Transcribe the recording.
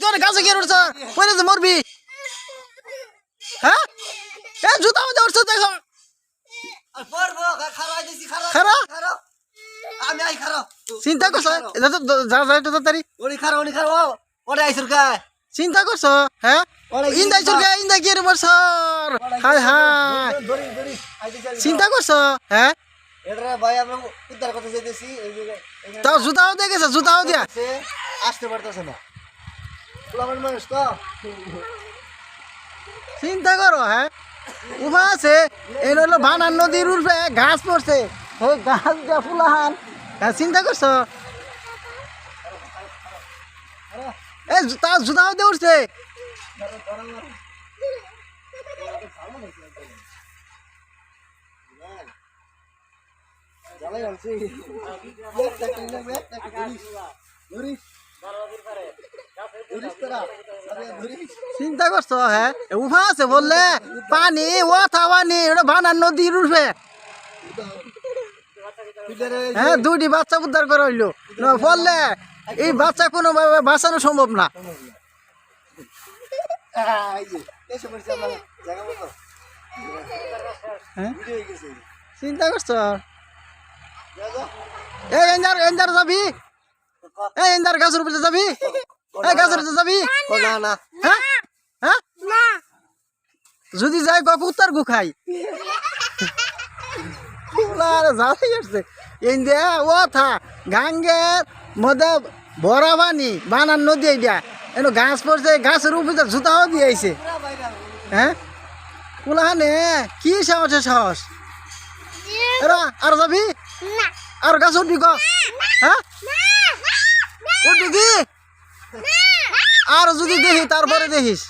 তোর গাছে গিয়ে উঠছ পরে যে মরবি হ্যাঁ এ জুতা মধ্যে উঠছ দেখো খারা চিন্তা করছ এটা তো যা যা তো তাড়াতাড়ি চিন্তা করছ হ্যাঁ ইন্দা চুরকা ইন্দা কি রে মরছর হায় হায় চিন্তা করছ হ্যাঁ ভাই আমরা উদ্ধার করতে যাইতেছি এই জায়গায় তাও জুতাও দিয়ে গেছে জুতাও দিয়া আসতে পারতেছে না পোলাপান মানুষ তো চিন্তা করো হ্যাঁ উভা আছে এই হলো ভানার নদীর উর্ফে ঘাস পড়ছে ওই ঘাস দিয়া ফুলাহান চিন্তা করছো এ তার জুতাও দিয়ে উঠছে চিন্তা করছো হ্যাঁ উভা আছে বললে পানি ও থাওয়ানি ওটা ভানার নদীর উঠবে হ্যাঁ দুটি বাচ্চা উদ্ধার করা হইলো বললে এই বাচ্চা কোনোভাবে বাঁচানো সম্ভব না চিন্তা করছো এই এঞ্জার এঞ্জার যাবি এই এঞ্জার গাছের উপরে যাবি এই গাছের উপরে যাবি না হ্যাঁ হ্যাঁ যদি যাই কবুতর গু খাই যাই আসছে ইন্ডিয়া ও থা গাঙ্গের মধ্যে বড় পানি বানার নদী এইটা এনে ঘাস পড়ছে ঘাসের উপরে জুতাও দিয়ে আইছে হ্যাঁ কুলাহানে কি সাহস সাহস এরা আর যাবি আর গাছ উঠবি ক হ্যাঁ উঠবি কি আর যদি দেখি তারপরে দেখিস